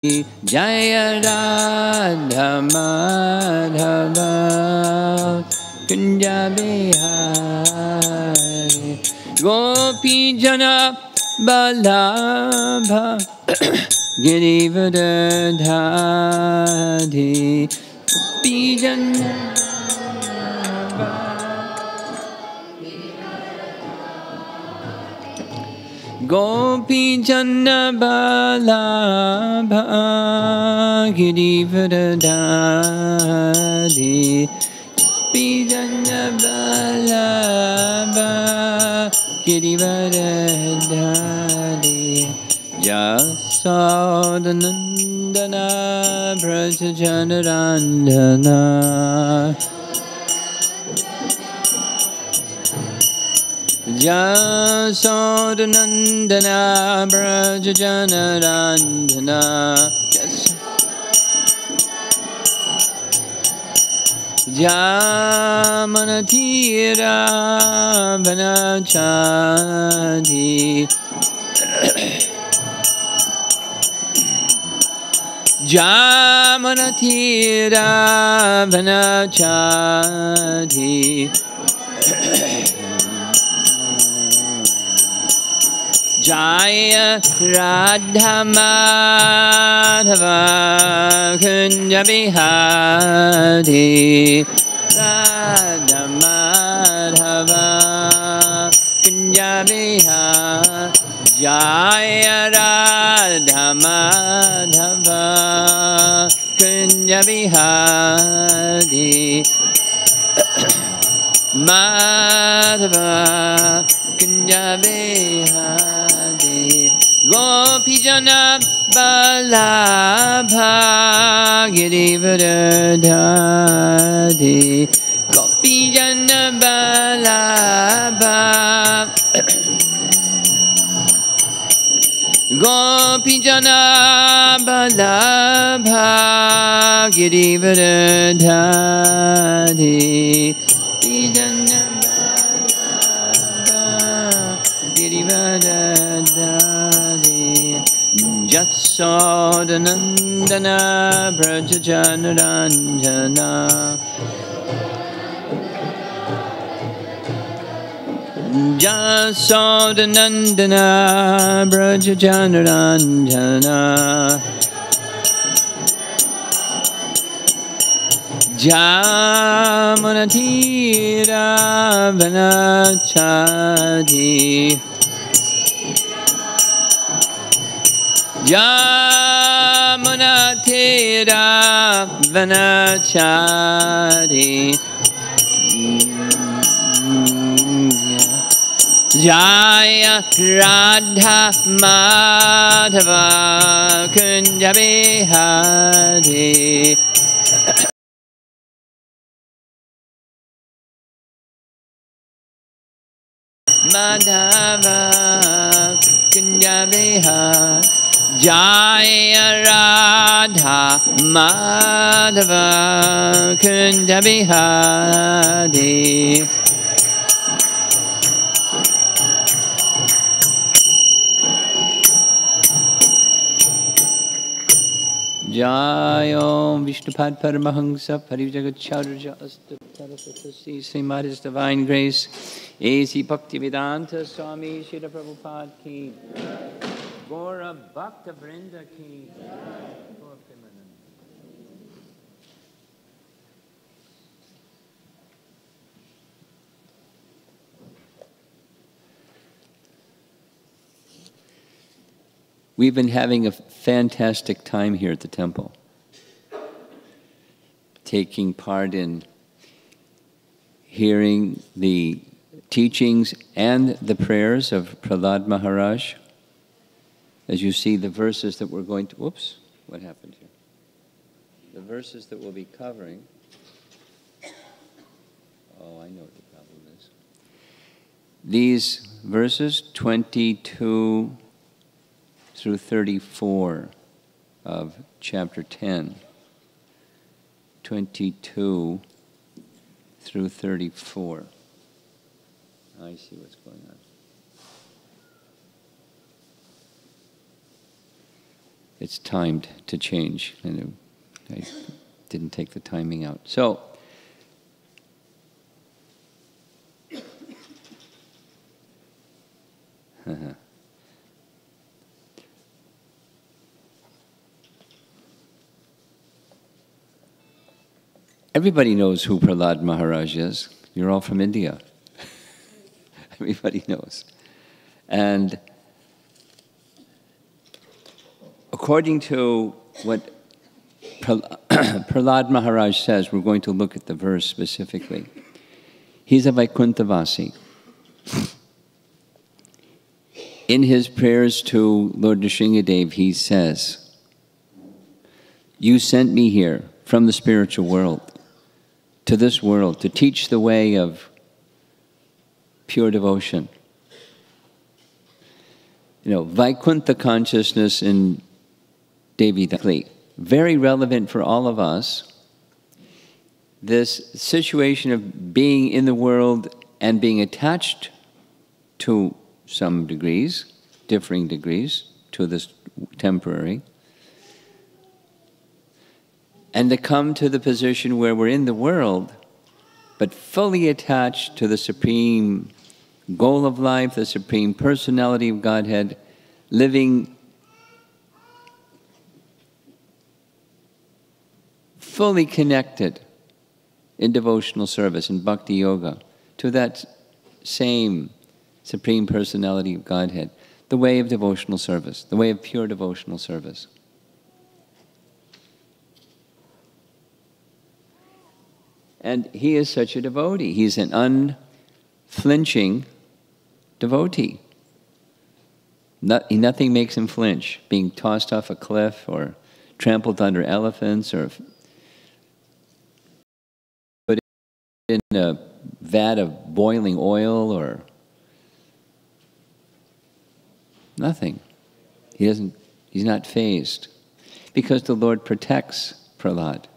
Jaya Radha Madhava Kunja Bihari Gopi Jana Balabha Girivardhari Gopi Jana Gopi Jana Balabha Girivardhari Gopi Jana Balabha Girivardhari Jasodanandana Brajajanarandana Jasodanandana Brajajanarandana Jamanatira Vanachadi Jamanatira Vanachadi Jaya Radha Madhava Kunja Bihari Radha Madhava Kunja Bihari Jaya Radha Madhava Kunja Bihari Madhava Kunja Bihari Gopi Jana Balabha Girivardhari Gopi Jana Balabha Gopi Jana Balabha Girivardhari Gopi Jana Girivardhari Jasodanandana Brajajanarandana Jasodanandana Brajajanarandana Jamanatira Vanachadi Jamanatira Vanachadi Jaya Radha Madhava Kunja Bihari Madhava Kunja Bihari Jaya Radha Madhava Kunja Bihari Jayo Vishnupad Paramahamsa Parivjagacharya Astaptarapatasi Srimad His Divine Grace A.C. Bhaktivedanta Swami Srila Prabhupada Ki Gaura Bhakta Vrinda Ki We've been having a fantastic time here at the temple, taking part in hearing the teachings and the prayers of Prahlada Maharaja. As you see, the verses that we're going to... Whoops, what happened here? The verses that we'll be covering... Oh, I know what the problem is. These verses, 22 through 34 of chapter 10. 22 through 34. I see what's going on. it's timed to change, and I didn't take the timing out. So, everybody knows who Prahlada Maharaja is. You're all from India. Everybody knows. And according to what Prahlada Maharaj says, we're going to look at the verse specifically. He's a Vaikunthavasi. In his prayers to Lord Nrsingadev, he says, "You sent me here from the spiritual world to this world to teach the way of pure devotion." You know, Vaikuntha consciousness in Devi, very relevant for all of us. This situation of being in the world and being attached to some degrees, differing degrees, to this temporary, and to come to the position where we're in the world, but fully attached to the supreme goal of life, the supreme personality of Godhead, living fully connected in devotional service, in bhakti yoga, to that same supreme personality of Godhead, the way of devotional service, the way of pure devotional service. And he is such a devotee. He's an unflinching devotee. Nothing makes him flinch. Being tossed off a cliff or trampled under elephants or put in a vat of boiling oil or nothing. He's not fazed. Because the Lord protects Prahlad.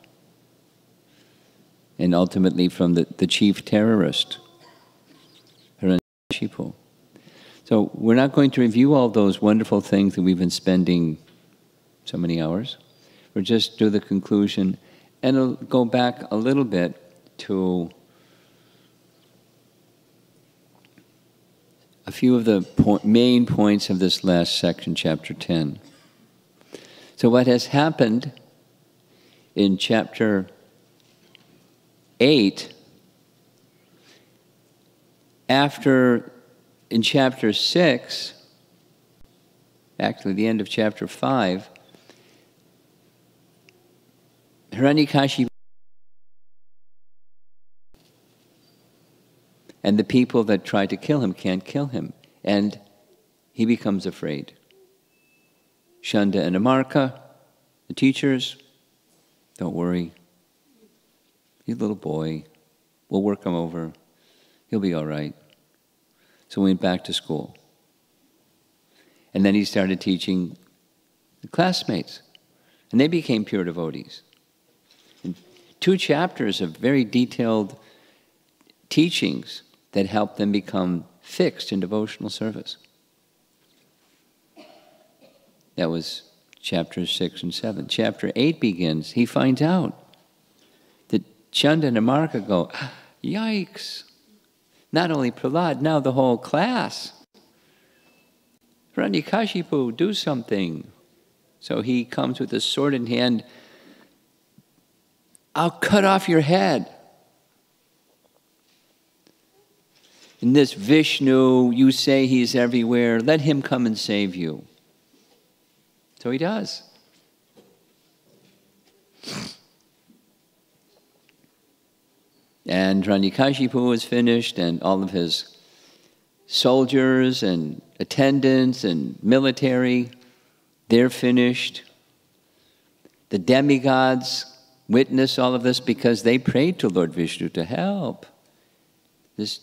And ultimately from the chief terrorist, Hiranyakashipu. So we're not going to review all those wonderful things that we've been spending so many hours. We'll just do the conclusion, and it'll go back a little bit to a few of the main points of this last section, chapter 10. So what has happened in chapter 8, in chapter 6, actually the end of chapter 5, Hiranyakashi and the people that try to kill him can't kill him, and he becomes afraid. Shanda and Amarka, the teachers, don't worry. He's a little boy. We'll work him over. He'll be all right. So we went back to school. And then he started teaching the classmates. And they became pure devotees. And 2 chapters of very detailed teachings that helped them become fixed in devotional service. That was chapters 6 and 7. Chapter 8 begins. He finds out that Chanda and Amarka go, yikes. Not only Prahlad, now the whole class. Hiranyakashipu, do something. So he comes with a sword in hand. I'll cut off your head. In this Vishnu, you say he's everywhere. Let him come and save you. So he does. And Hiranyakashipu is finished, and all of his soldiers and attendants and military, they're finished. The demigods witness all of this because they prayed to Lord Vishnu to help. This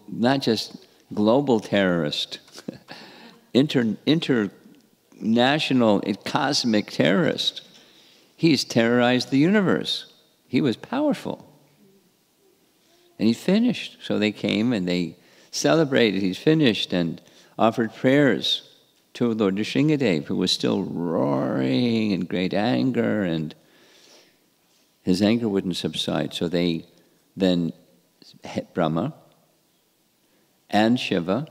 not just global terrorist, international, cosmic terrorist. He's terrorized the universe. He was powerful. And he's finished. So they came and they celebrated. He's finished and offered prayers to Lord Nrsingadev, who was still roaring in great anger, and his anger wouldn't subside. So they then hit Brahma and Shiva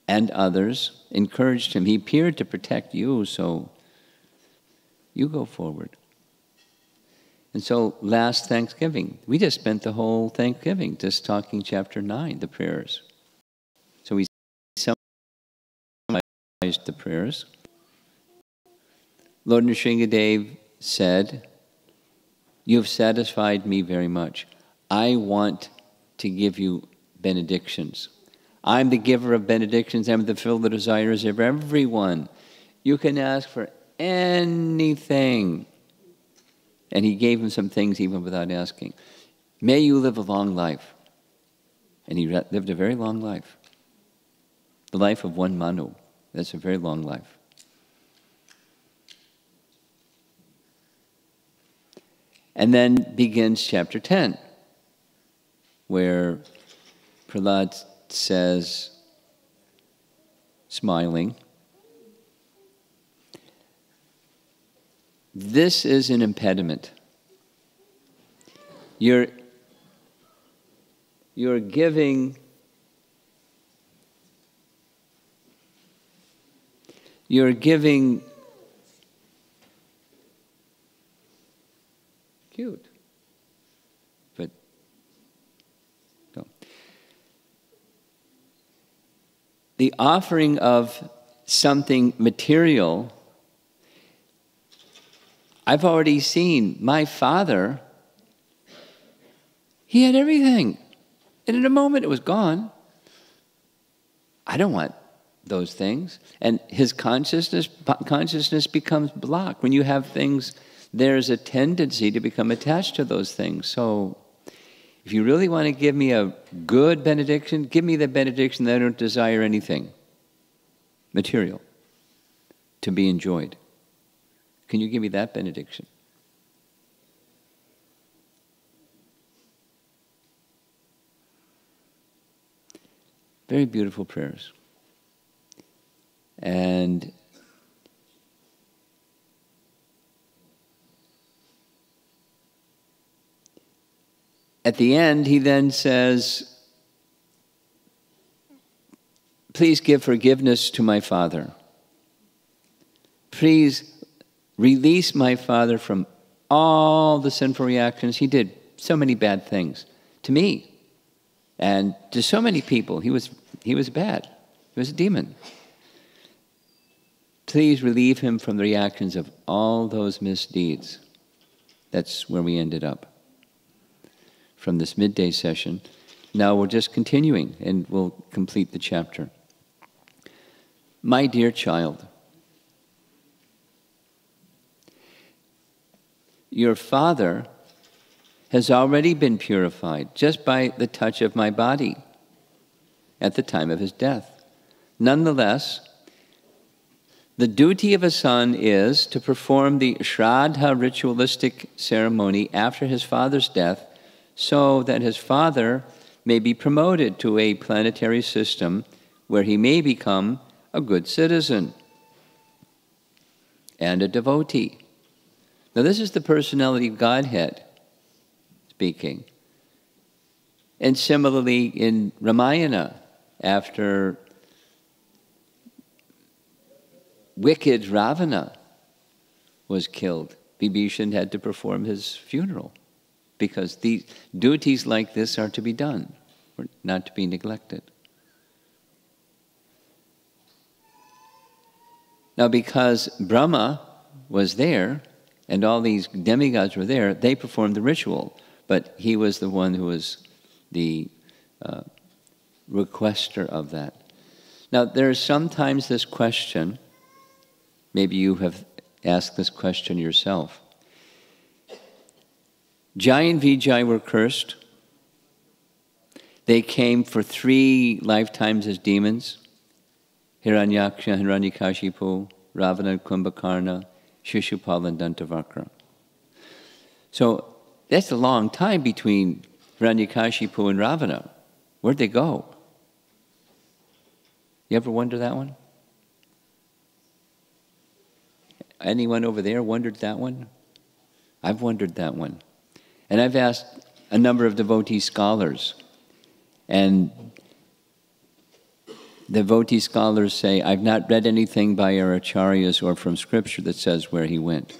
and others, encouraged him. He appeared to protect you, so you go forward. And so last Thanksgiving, we just spent the whole Thanksgiving just talking chapter 9, the prayers. So we summarized the prayers. Lord Nrsingadev said, "You've satisfied me very much. I want to give you benedictions. I'm the giver of benedictions. I'm the fill the desires of everyone. You can ask for anything." And he gave him some things even without asking. "May you live a long life." And he lived a very long life. The life of one Manu. That's a very long life. And then begins chapter 10, where Prahlad says, smiling, "This is an impediment. You're giving cute, but no. The offering of something material. I've already seen my father, he had everything. And in a moment it was gone. I don't want those things. And his consciousness becomes blocked. When you have things, there's a tendency to become attached to those things. So if you really want to give me a good benediction, give me the benediction that I don't desire anything material to be enjoyed. Can you give me that benediction? Very beautiful prayers. And at the end, he then says, "Please give forgiveness to my father. Please release my father from all the sinful reactions. He did so many bad things to me and to so many people. He was bad. He was a demon. Please relieve him from the reactions of all those misdeeds." That's where we ended up from this midday session. Now we're just continuing, and we'll complete the chapter. "My dear child, your father has already been purified just by the touch of my body at the time of his death. Nonetheless, the duty of a son is to perform the Shraddha ritualistic ceremony after his father's death so that his father may be promoted to a planetary system where he may become a good citizen and a devotee." Now this is the personality of Godhead speaking. And similarly in Ramayana, after wicked Ravana was killed, Vibhishan had to perform his funeral because these duties like this are to be done, not to be neglected. Now because Brahma was there and all these demigods were there, they performed the ritual, but he was the one who was the requester of that. Now there is sometimes this question, maybe you have asked this question yourself. Jai and Vijay were cursed. They came for 3 lifetimes as demons. Hiranyaksha, Hiranyakashipu, Ravana and Kumbhakarna, Shishupala and Dantavakra. So that's a long time between Hiranyakashipu and Ravana. Where'd they go? You ever wonder that one? Anyone over there wondered that one? I've wondered that one. And I've asked a number of devotee scholars, and devotee scholars say, I've not read anything by our acharyas or from scripture that says where he went.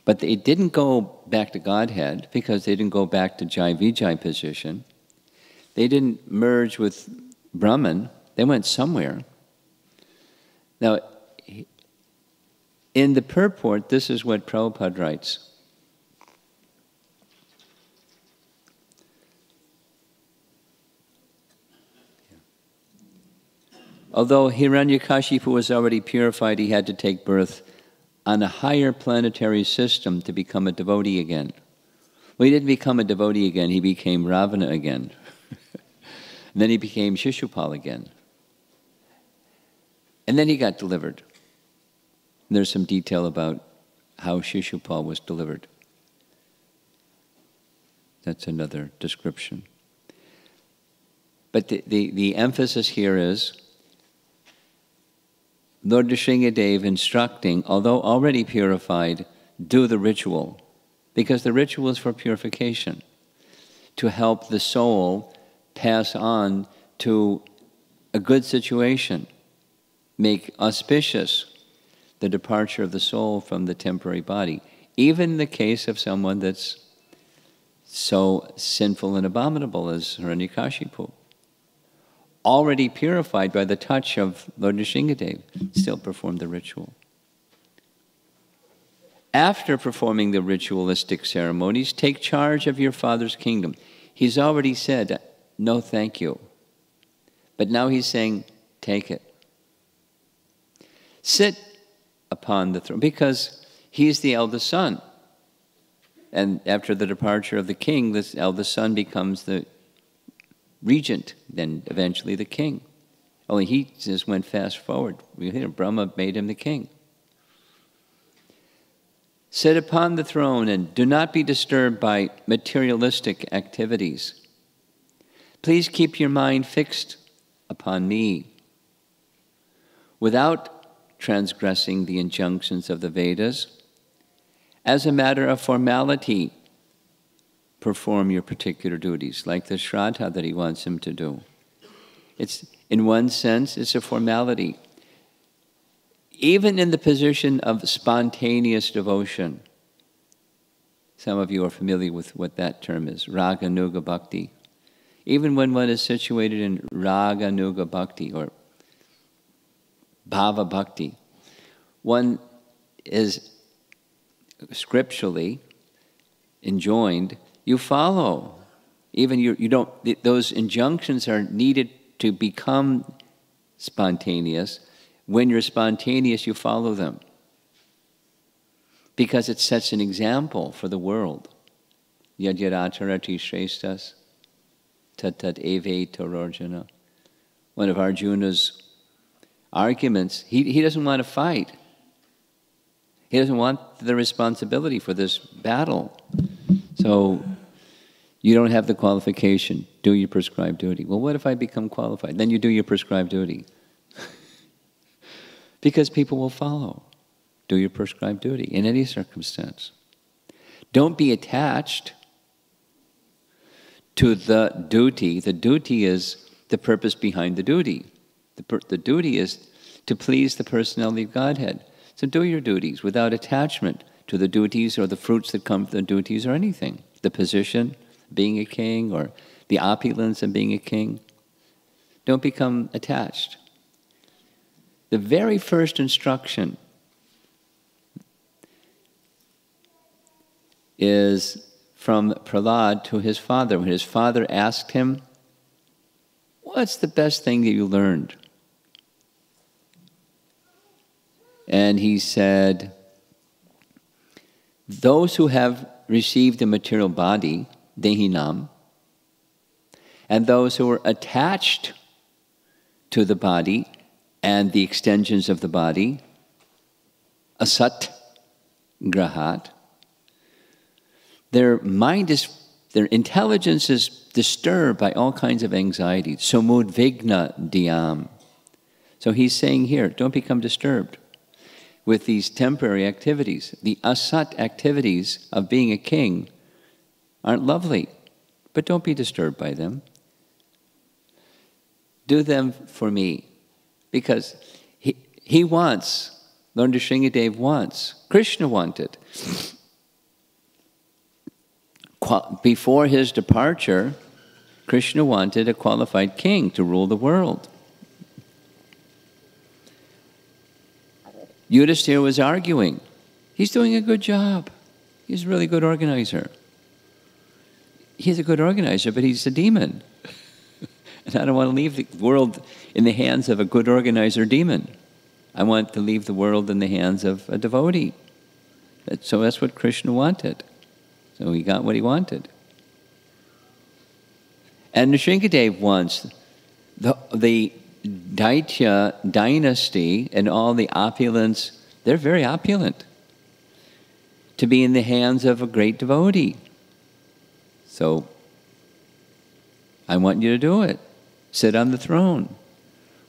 But they didn't go back to Godhead because they didn't go back to Jai Vijay position. They didn't merge with Brahman. They went somewhere. Now, in the purport, this is what Prabhupada writes. Although Hiranyakashipu was already purified, he had to take birth on a higher planetary system to become a devotee again. Well, he didn't become a devotee again, he became Ravana again. And then he became Shishupal again. And then he got delivered. And there's some detail about how Shishupal was delivered. That's another description. But the emphasis here is Lord Nrsingadev instructing, although already purified, do the ritual, because the ritual is for purification, to help the soul pass on to a good situation, make auspicious the departure of the soul from the temporary body, even in the case of someone that's so sinful and abominable as Hiranyakashipu. Already purified by the touch of Lord Nrsingadev, still perform the ritual. After performing the ritualistic ceremonies, take charge of your father's kingdom. He's already said, no thank you. But now he's saying, take it. Sit upon the throne, because he's the eldest son. And after the departure of the king, this eldest son becomes the regent, then eventually the king. Only he just went fast forward. Brahma made him the king. Sit upon the throne and do not be disturbed by materialistic activities. Please keep your mind fixed upon me without transgressing the injunctions of the Vedas. As a matter of formality, perform your particular duties, like the shraddha that he wants him to do. It's, in one sense, it's a formality. Even in the position of spontaneous devotion, some of you are familiar with what that term is, raga-nuga bhakti. Even when one is situated in raga-nuga bhakti or bhava bhakti, one is scripturally enjoined, you follow. Even you don't, those injunctions are needed to become spontaneous. When you're spontaneous, you follow them. Because it sets an example for the world. Yad yadacharati shreshtas tat tat eve tororjana. One of Arjuna's arguments, he doesn't want to fight. He doesn't want the responsibility for this battle. So, you don't have the qualification, do your prescribed duty. Well, what if I become qualified? Then you do your prescribed duty. Because people will follow. Do your prescribed duty in any circumstance. Don't be attached to the duty. The duty is the purpose behind the duty. The duty is to please the personality of Godhead. So do your duties without attachment to the duties or the fruits that come from the duties or anything. The position, being a king, or the opulence of being a king. Don't become attached. The very first instruction is from Prahlad to his father. When his father asked him, what's the best thing that you learned? And he said, those who have received a material body, dehinam, and those who are attached to the body and the extensions of the body, asat grahat, their mind is, their intelligence is disturbed by all kinds of anxieties. Somudvigna dhyam. So he's saying here, don't become disturbed. with these temporary activities. The asat activities of being a king aren't lovely, but don't be disturbed by them. Do them for me, because he wants, Lord Nrsingadev wants, Krishna wanted. Before his departure, Krishna wanted a qualified king to rule the world. Yudhisthira was arguing. He's doing a good job. He's a really good organizer. He's a good organizer, but he's a demon. And I don't want to leave the world in the hands of a good organizer demon. I want to leave the world in the hands of a devotee. So that's what Krishna wanted. So he got what he wanted. And Nrsingadev wants the Daitya dynasty and all the opulence, they're very opulent, to be in the hands of a great devotee. So I want you to do it. Sit on the throne.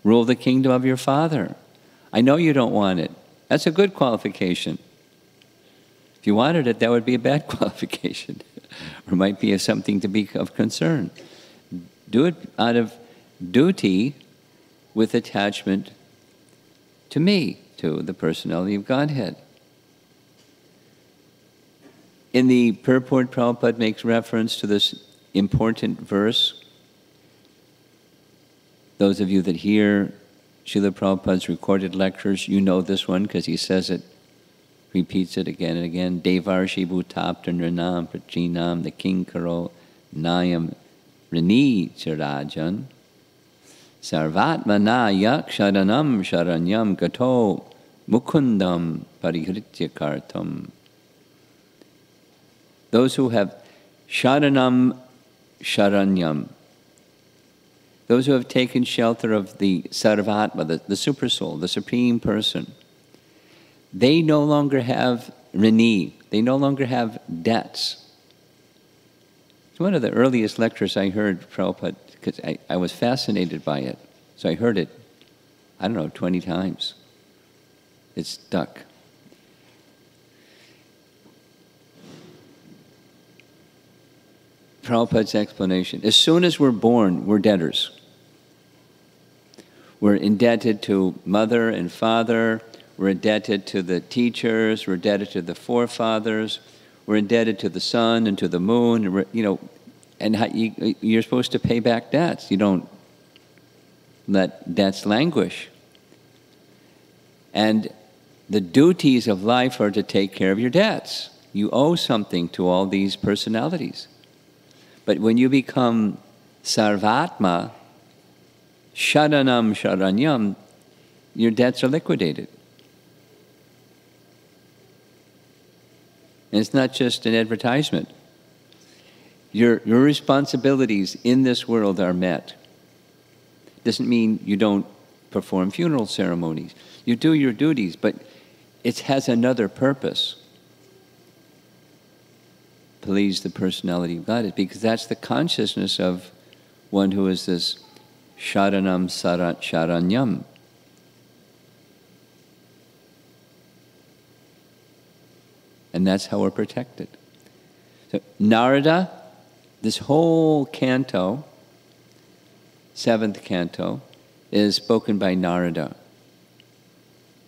Rule the kingdom of your father. I know you don't want it. That's a good qualification. If you wanted it, that would be a bad qualification. Or might be something to be of concern. Do it out of duty with attachment to me, to the personality of Godhead. In the purport, Prabhupada makes reference to this important verse. Those of you that hear Srila Prabhupada's recorded lectures, you know this one because he says it, repeats it again and again. Devarshi bhutapta nrinam prachinam the king karo nayam rini charajan sarvatmana yak sharanam sharanyam gato mukundam parihritya kartam. Those who have sharanam sharanyam, those who have taken shelter of the Sarvatma, the Supersoul, the Supreme Person, they no longer have rini, they no longer have debts. It's one of the earliest lectures I heard, Prabhupada, because I was fascinated by it. So I heard it, I don't know, 20 times. It stuck. Prabhupada's explanation. As soon as we're born, we're debtors. We're indebted to mother and father. We're indebted to the teachers. We're indebted to the forefathers. We're indebted to the sun and to the moon. And you're supposed to pay back debts. You don't let debts languish. And the duties of life are to take care of your debts. You owe something to all these personalities. But when you become sarvatma, sharanam sharanyam, your debts are liquidated. And it's not just an advertisement. Your responsibilities in this world are met. Doesn't mean you don't perform funeral ceremonies. You do your duties, but it has another purpose. Please the personality of God, because that's the consciousness of one who is this sharanam sharanyam. And that's how we're protected. So Narada, this whole canto, 7th canto, is spoken by Narada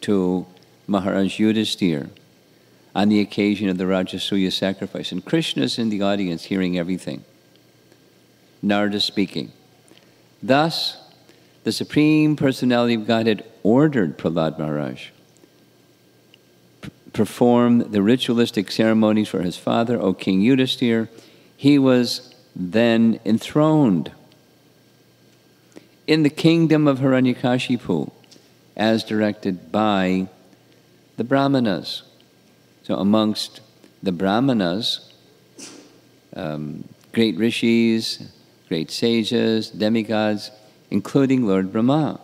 to Maharaj Yudhisthira on the occasion of the Rajasuya sacrifice. And Krishna is in the audience hearing everything. Narada speaking. Thus, the Supreme Personality of Godhead ordered Prahlada Maharaja perform the ritualistic ceremonies for his father, O King Yudhisthira. He was then enthroned in the kingdom of Hiranyakashipu, as directed by the Brahmanas. So amongst the Brahmanas, great rishis, great sages, demigods, including Lord Brahma.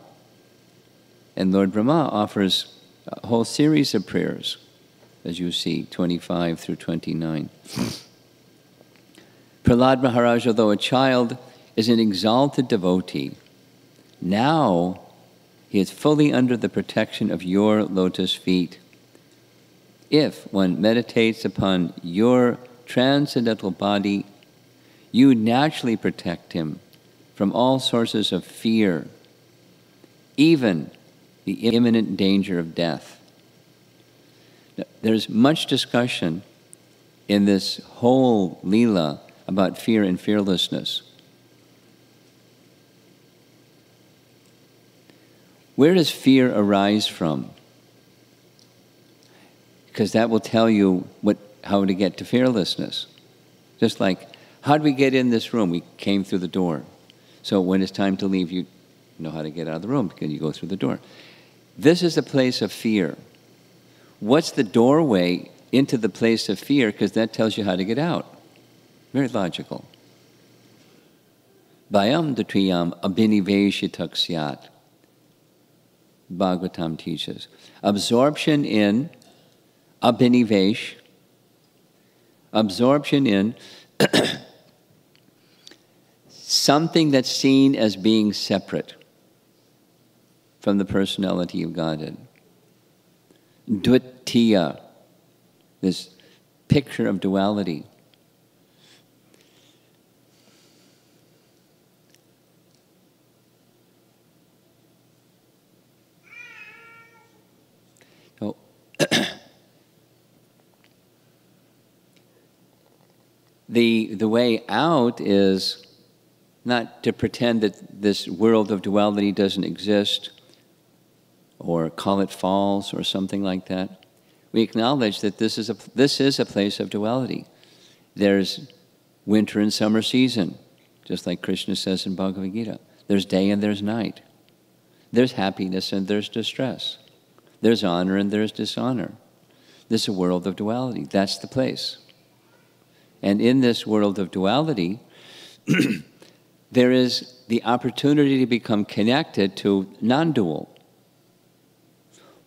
And Lord Brahma offers a whole series of prayers, as you see, 25 through 29. Prahlada Maharaja, although a child, is an exalted devotee. Now he is fully under the protection of your lotus feet. If one meditates upon your transcendental body, you naturally protect him from all sources of fear, even the imminent danger of death. Now, there's much discussion in this whole Leela about fear and fearlessness. Where does fear arise from? Because that will tell you how to get to fearlessness. Just like, how did we get in this room? We came through the door. So when it's time to leave, you know how to get out of the room because you go through the door. This is a place of fear. What's the doorway into the place of fear? Because that tells you how to get out. Very logical. Bhayam dutviyam abhiniveshitak syat. Bhagavatam teaches. Absorption in abhinivesh, absorption in something that's seen as being separate from the personality of Godhead. Dvitiya, this picture of duality. So, the way out is not to pretend that this world of duality doesn't exist or call it false or something like that. We acknowledge that this is a place of duality. There's winter and summer season, just like Krishna says in Bhagavad Gita. There's day and there's night. There's happiness and there's distress. There's honor and there's dishonor. This is a world of duality. That's the place. And in this world of duality, there is the opportunity to become connected to non-dual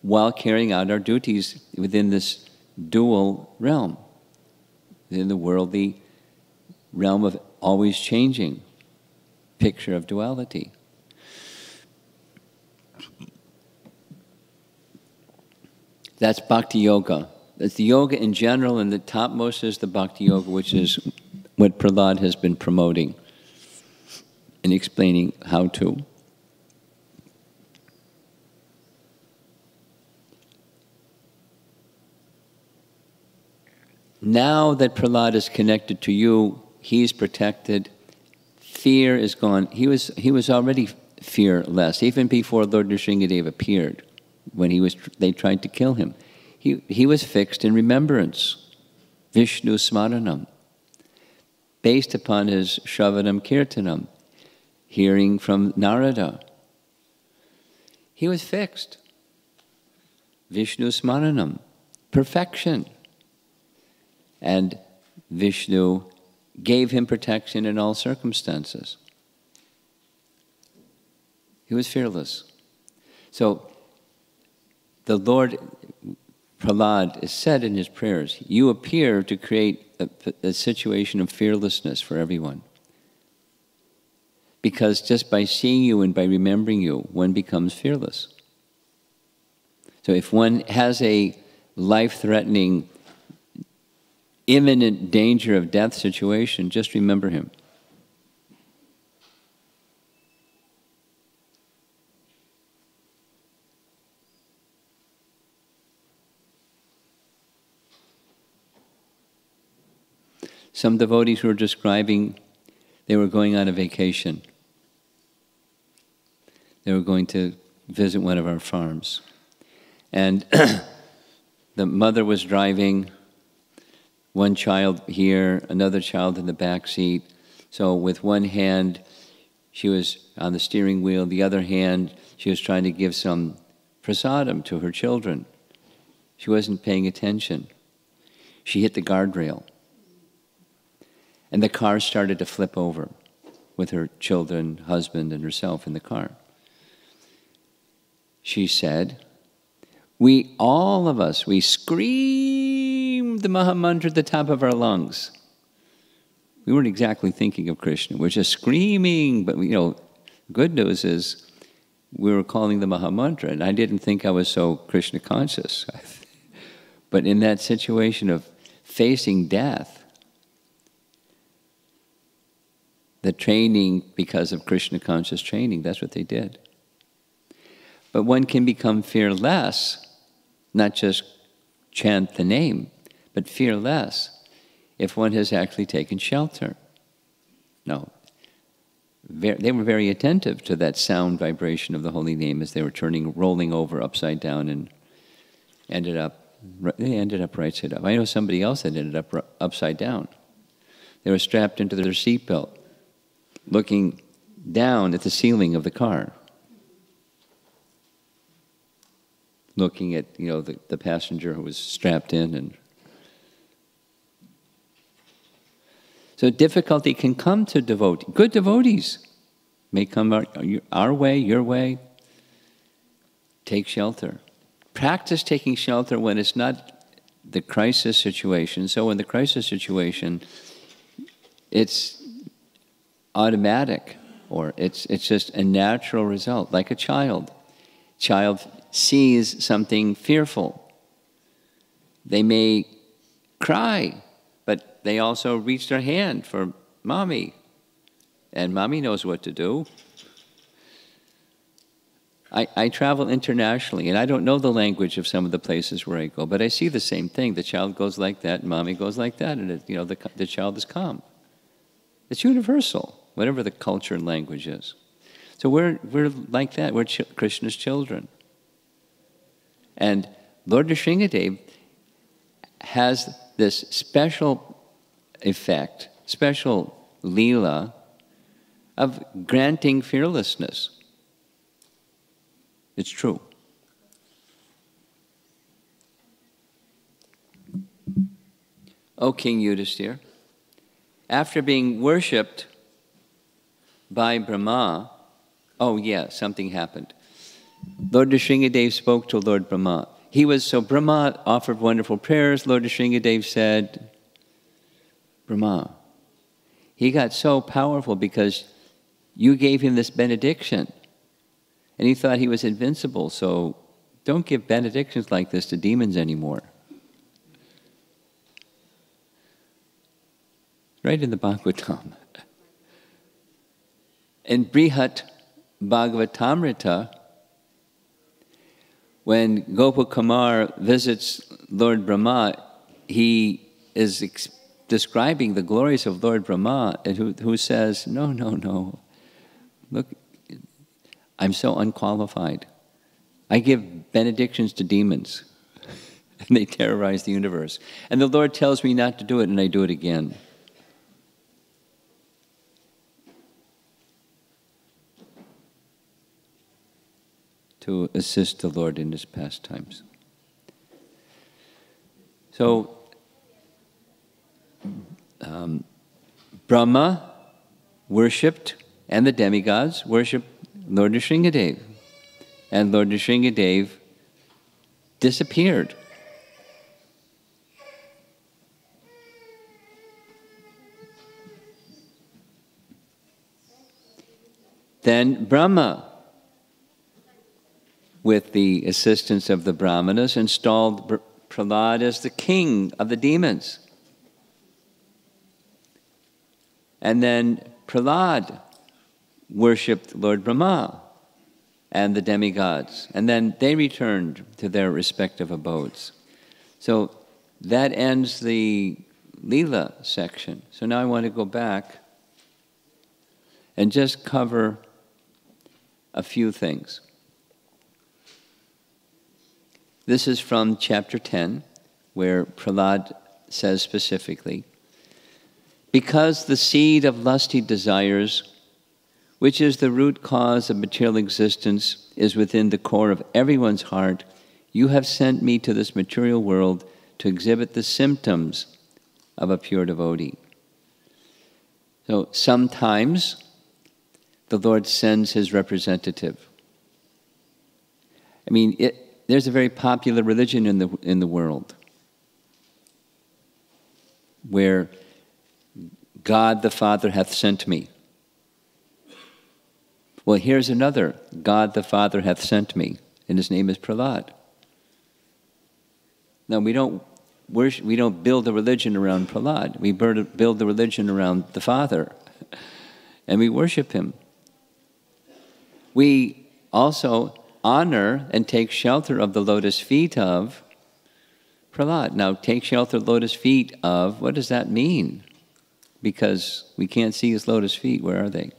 while carrying out our duties within this dual realm, in the worldly realm of always changing picture of duality. That's bhakti yoga. That's the yoga in general, and the topmost is the bhakti yoga, which is what Prahlada has been promoting and explaining how to. Now that Prahlada is connected to you, he's protected. Fear is gone. He was already fearless, even before Lord Nrsingadev appeared, when they tried to kill him. He was fixed in remembrance, Vishnu Smaranam, based upon his Shravanam Kirtanam, hearing from Narada. He was fixed. Vishnu Smaranam, perfection. And Vishnu gave him protection in all circumstances. He was fearless. So the Lord, Prahlada, is said in his prayers, you appear to create a situation of fearlessness for everyone. Because just by seeing you and by remembering you, one becomes fearless. So if one has a life-threatening, imminent danger of death situation, just remember him. Some devotees were describing they were going on a vacation. They were going to visit one of our farms. And the mother was driving, one child here, another child in the back seat. So with one hand, she was on the steering wheel. The other hand, she was trying to give some prasadam to her children. She wasn't paying attention. She hit the guardrail. And the car started to flip over with her children, husband, and herself in the car. She said, all of us, we screamed the Maha Mantra at the top of our lungs. We weren't exactly thinking of Krishna. We're just screaming, but good news is we were calling the Maha Mantra, and I didn't think I was so Krishna conscious. But in that situation of facing death, the training, because of Krishna conscious training, that's what they did. But one can become fearless, not just chant the name, but fearless if one has actually taken shelter. No. They were very attentive to that sound vibration of the holy name as they were rolling over upside down, and they ended up right side up. I know somebody else that ended up upside down. They were strapped into their seatbelt, looking down at the ceiling of the car, looking at the passenger who was strapped in. And so difficulty can come to devotees. Good devotees may come our way, your way. Take shelter. Practice taking shelter when it's not the crisis situation. So in the crisis situation, it's automatic, or it's just a natural result, like a child. Child sees something fearful. They may cry, but they also reach their hand for mommy, and mommy knows what to do. I travel internationally, and I don't know the language of some of the places where I go, but I see the same thing. The child goes like that, and mommy goes like that, and the child is calm. It's universal, whatever the culture and language is. So we're like that. We're Krishna's children. And Lord Nrsingadev has this special effect, special leela of granting fearlessness. It's true. O King Yudhisthira, after being worshipped by Brahma, something happened. Lord Nrsingadev spoke to Lord Brahma. Brahma offered wonderful prayers. Lord Nrsingadev said, Brahma, he got so powerful because you gave him this benediction. And he thought he was invincible, so don't give benedictions like this to demons anymore. Right in the Bhagavatam. In Brihat Bhagavatamrita, when Gopakumar visits Lord Brahma, he is describing the glories of Lord Brahma, and who says, no, look, I'm so unqualified. I give benedictions to demons, and they terrorize the universe. And the Lord tells me not to do it, and I do it again. To assist the Lord in his pastimes. So, Brahma worshipped, and the demigods worshipped Lord Nrsingadev. And Lord Nrsingadev disappeared. Then Brahma, with the assistance of the Brahmanas, installed Prahlada as the king of the demons. And then Prahlada worshipped Lord Brahma and the demigods. And then they returned to their respective abodes. So that ends the Leela section. So now I want to go back and just cover a few things. This is from chapter 10, where Prahlada says specifically, because the seed of lusty desires, which is the root cause of material existence, is within the core of everyone's heart, you have sent me to this material world to exhibit the symptoms of a pure devotee. So sometimes the Lord sends his representative. I mean, there's a very popular religion in the world where God the Father hath sent me. Well, here's another. God the Father hath sent me, and his name is Prahlada. No, we don't worship, we don't build a religion around Prahlad. We build the religion around the Father, and we worship him. We also honor and take shelter of the lotus feet of Prahlad. Now, take shelter of the lotus feet of, what does that mean? Because we can't see his lotus feet. Where are they?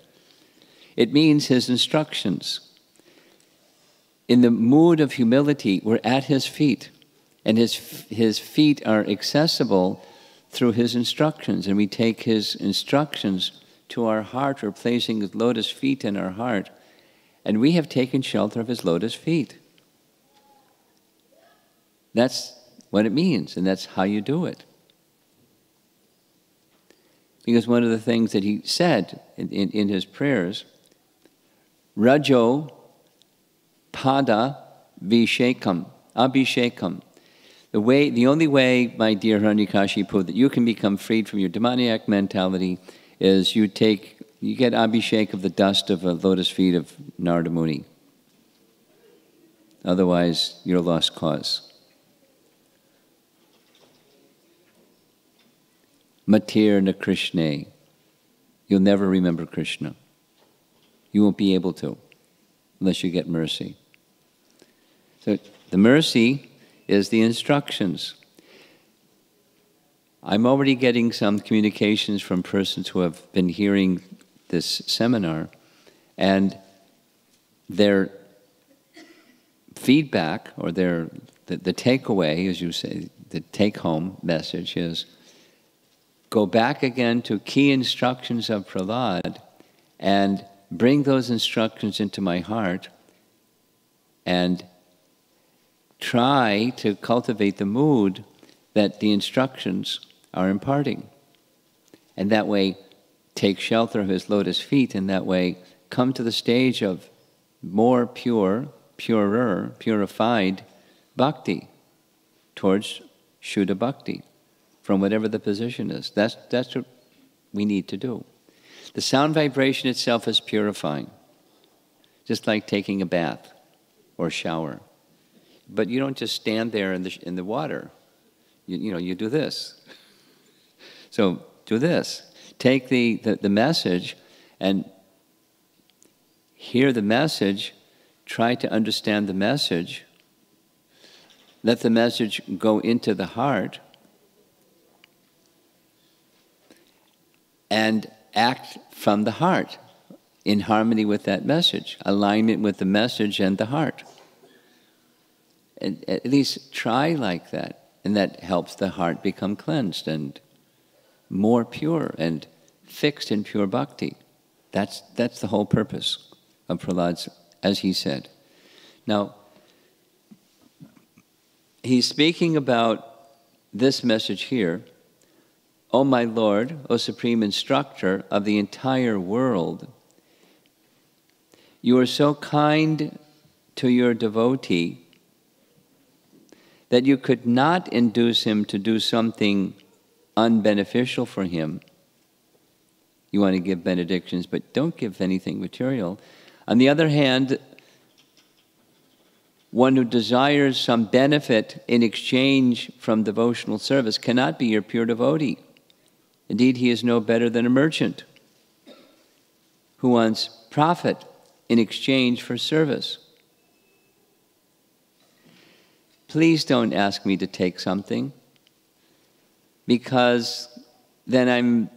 It means his instructions. In the mood of humility, we're at his feet. And his feet are accessible through his instructions. And we take his instructions to our heart. We're placing his lotus feet in our heart. And we have taken shelter of his lotus feet. That's what it means, and that's how you do it. Because one of the things that he said in his prayers, Rajo Pada Vishekam, Abhishekam. The only way, my dear Anya Kashi, that you can become freed from your demoniac mentality is you get Abhishek of the dust of the lotus feet of Narada Muni. Otherwise, you're a lost cause. Matir na Krishna. You'll never remember Krishna. You won't be able to unless you get mercy. So the mercy is the instructions. I'm already getting some communications from persons who have been hearing this seminar, and their feedback, or the takeaway, as you say, the take-home message is, go back again to key instructions of Prahlad and bring those instructions into my heart and try to cultivate the mood that the instructions are imparting. And that way, take shelter of his lotus feet, and that way come to the stage of more purified bhakti towards Shuddha bhakti, from whatever the position is. That's what we need to do. The sound vibration itself is purifying, just like taking a bath or shower. But you don't just stand there in the water. You do this. So do this. Take the message and hear the message. Try to understand the message. Let the message go into the heart. And act from the heart in harmony with that message. Alignment with the message and the heart. And at least try like that. And that helps the heart become cleansed and more pure and fixed in pure bhakti. That's the whole purpose of Prahlad's, as he said. Now, he's speaking about this message here. O my Lord, O Supreme Instructor of the entire world, you are so kind to your devotee that you could not induce him to do something unbeneficial for him. You want to give benedictions, but don't give anything material. On the other hand, one who desires some benefit in exchange from devotional service cannot be your pure devotee. Indeed, he is no better than a merchant who wants profit in exchange for service. Please don't ask me to take something, because then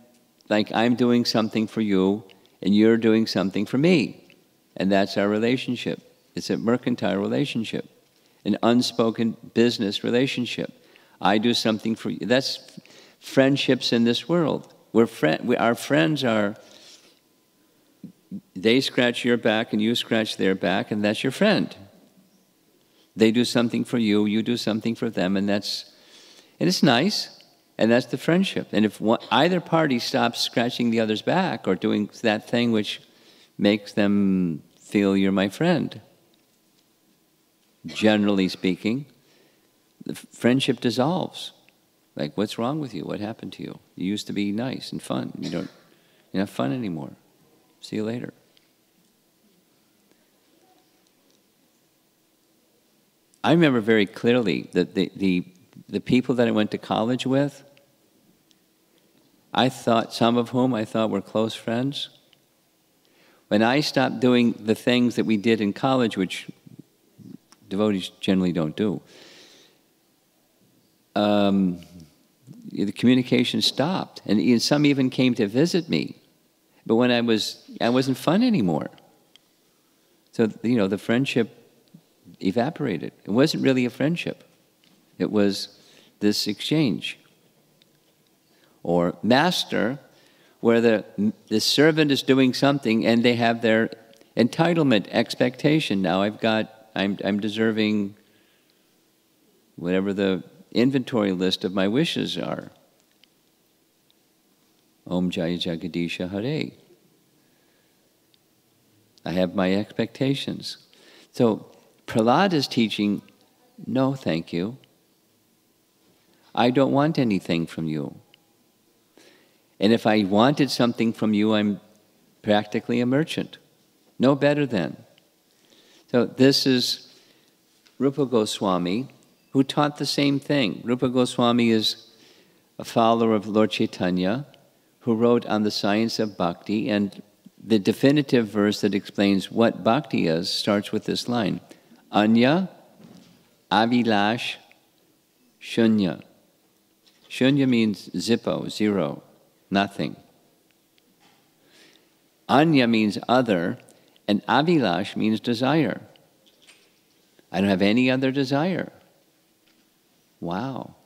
I'm doing something for you and you're doing something for me. And that's our relationship. It's a mercantile relationship, an unspoken business relationship. I do something for you. That's friendships in this world. Our friends are, they scratch your back and you scratch their back, and that's your friend. They do something for you, you do something for them, and it's nice, and that's the friendship. And if either party stops scratching the other's back or doing that thing which makes them feel you're my friend, generally speaking, the friendship dissolves. Like, what's wrong with you? What happened to you? You used to be nice and fun. You're not fun anymore. See you later. I remember very clearly that the the people that I went to college with, some of whom I thought were close friends, when I stopped doing the things that we did in college, which devotees generally don't do, the communication stopped. And some even came to visit me. But when I wasn't fun anymore. So, the friendship evaporated. It wasn't really a friendship. It was this exchange. Or master, where the servant is doing something and they have their entitlement, expectation. Now I'm deserving whatever the inventory list of my wishes are. Om Jaya Jagadisha Hare. I have my expectations. So Prahlada is teaching, no thank you. I don't want anything from you. And if I wanted something from you, I'm practically a merchant. No better than. So this is Rupa Goswami, who taught the same thing. Rupa Goswami is a follower of Lord Chaitanya, who wrote on the science of bhakti, and the definitive verse that explains what bhakti is starts with this line: Anya Avilash Shunya. Shunya means zippo, zero, nothing. Anya means other, and Avilash means desire. I don't have any other desire. Wow.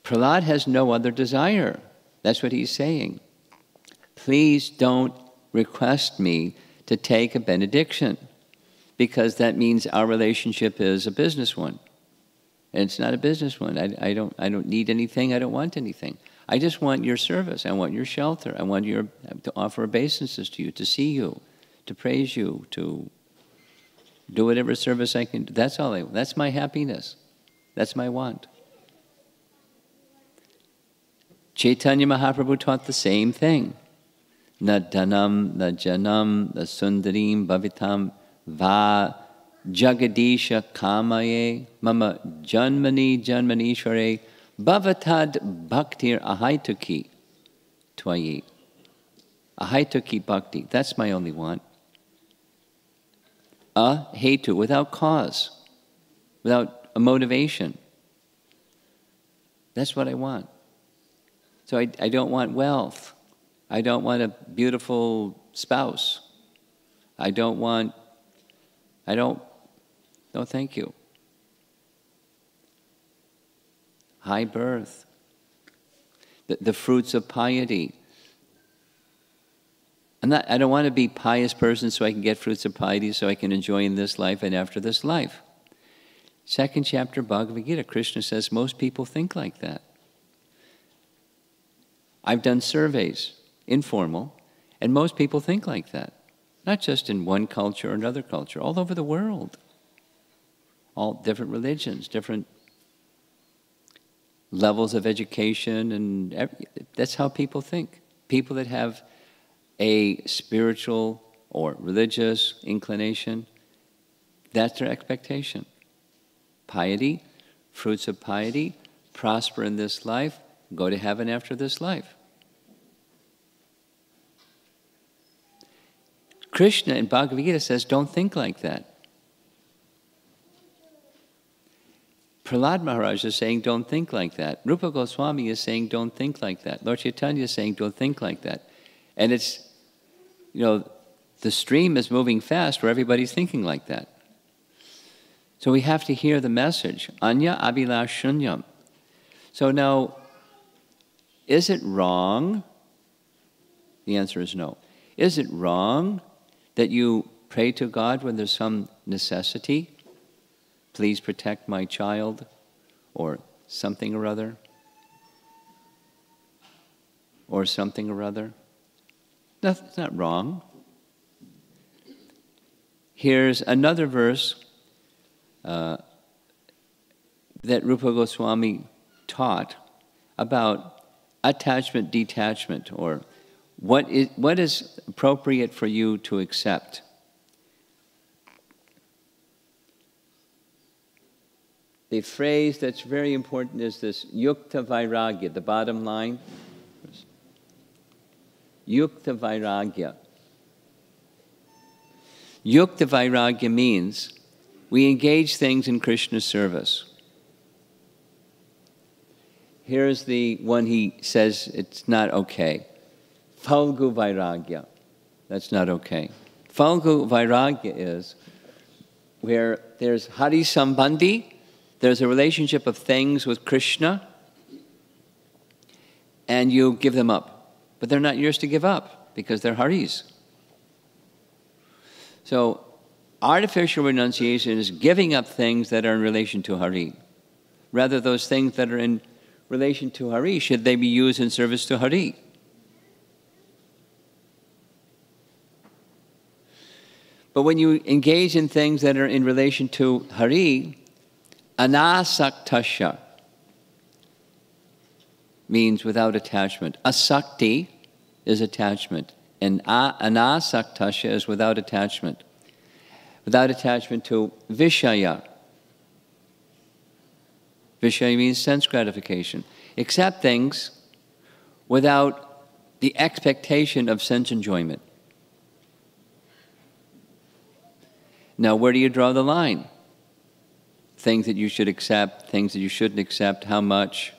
Prahlad has no other desire. That's what he's saying. Please don't request me to take a benediction, because that means our relationship is a business one. And it's not a business one. I don't need anything. I don't want anything. I just want your service. I want your shelter. I want to offer obeisances to you, to see you, to praise you, to do whatever service I can do. That's all. That's my happiness. That's my want. Chaitanya Mahaprabhu taught the same thing. Na dhanam, na janam, na sundarim, bhavitam, va jagadisha kamaye, mama janmani janmanishware, bhavatad bhaktir ahaituki twayi. Ahaituki bhakti, that's my only want. Hetu, without cause, without a motivation. That's what I want. So I don't want wealth. I don't want a beautiful spouse. No thank you. High birth. The fruits of piety. I don't want to be a pious person so I can get fruits of piety, so I can enjoy in this life and after this life. Second chapter Bhagavad Gita, Krishna says most people think like that. I've done surveys, informal, and most people think like that. Not just in one culture or another culture, all over the world. All different religions, different levels of education, and that's how people think. People that have a spiritual or religious inclination, that's their expectation. Piety, fruits of piety, prosper in this life, go to heaven after this life. Krishna in Bhagavad Gita says, don't think like that. Prahlada Maharaja is saying, don't think like that. Rupa Goswami is saying, don't think like that. Lord Chaitanya is saying, don't think like that. And it's, the stream is moving fast where everybody's thinking like that. So we have to hear the message. Anya Abhilash Shunyam. So now, is it wrong? The answer is no. Is it wrong that you pray to God when there's some necessity? Please protect my child, or something or other, or something or other. That's not wrong. Here's another verse that Rupa Goswami taught about attachment, detachment, or what is appropriate for you to accept. the phrase that's very important is this yukta vairagya, the bottom line. Yukta vairagya. Yukta vairagya means we engage things in Krishna's service. Here's the one he says it's not okay. Phalgu vairagya. That's not okay. Phalgu vairagya is where there's hari sambandhi, there's a relationship of things with Krishna, and you give them up. But they're not yours to give up because they're haris. So artificial renunciation is giving up things that are in relation to hari. Rather, those things that are in relation to hari, should they be used in service to hari? But when you engage in things that are in relation to hari, anasaktasya means without attachment. Asakti is attachment, and anasaktasya is without attachment. Without attachment to vishaya. Vishaya means sense gratification. Accept things without the expectation of sense enjoyment. Now, where do you draw the line? Things that you should accept, things that you shouldn't accept, how much,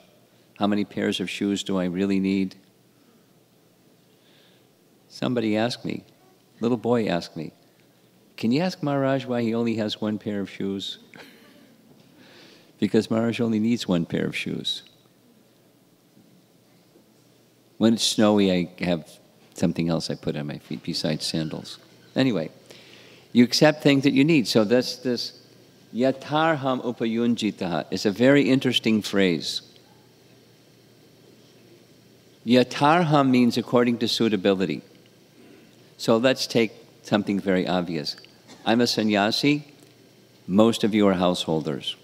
how many pairs of shoes do I really need? Somebody asked me, little boy asked me, can you ask Maharaj why he only has one pair of shoes? Because Maharaj only needs one pair of shoes. When it's snowy, I have something else I put on my feet besides sandals. Anyway, you accept things that you need. So that's this yatarham upayunjitaha. It's a very interesting phrase. Yatarham means according to suitability. So let's take something very obvious. I'm a sannyasi. Most of you are householders.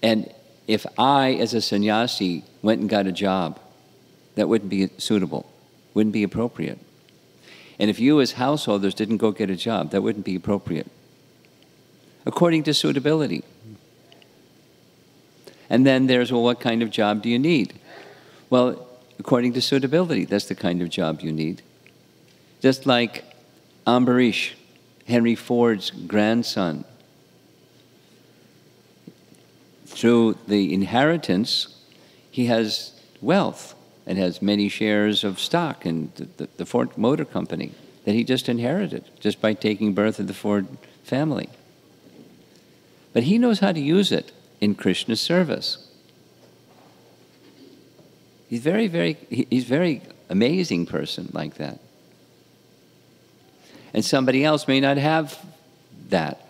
And if I, as a sannyasi, went and got a job, that wouldn't be suitable, wouldn't be appropriate. And if you, as householders, didn't go get a job, that wouldn't be appropriate. According to suitability. And then there's, well, what kind of job do you need? Well, according to suitability, that's the kind of job you need. Just like Ambarish, Henry Ford's grandson, through the inheritance, he has wealth and has many shares of stock in the Ford Motor Company that he just inherited just by taking birth of the Ford family. But he knows how to use it in Krishna's service. He's very amazing person like that. And somebody else may not have that.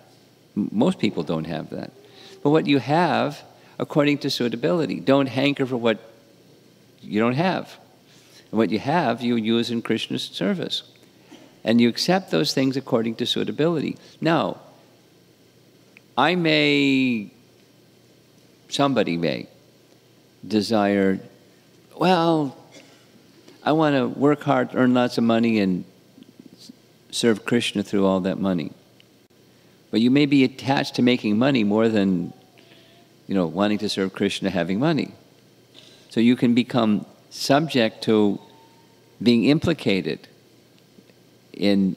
Most people don't have that. But what you have, according to suitability. Don't hanker for what you don't have. And what you have, you use in Krishna's service. And you accept those things according to suitability. Now, somebody may desire, well, I want to work hard, earn lots of money, and serve Krishna through all that money. But you may be attached to making money more than, wanting to serve Krishna, having money. So you can become subject to being implicated in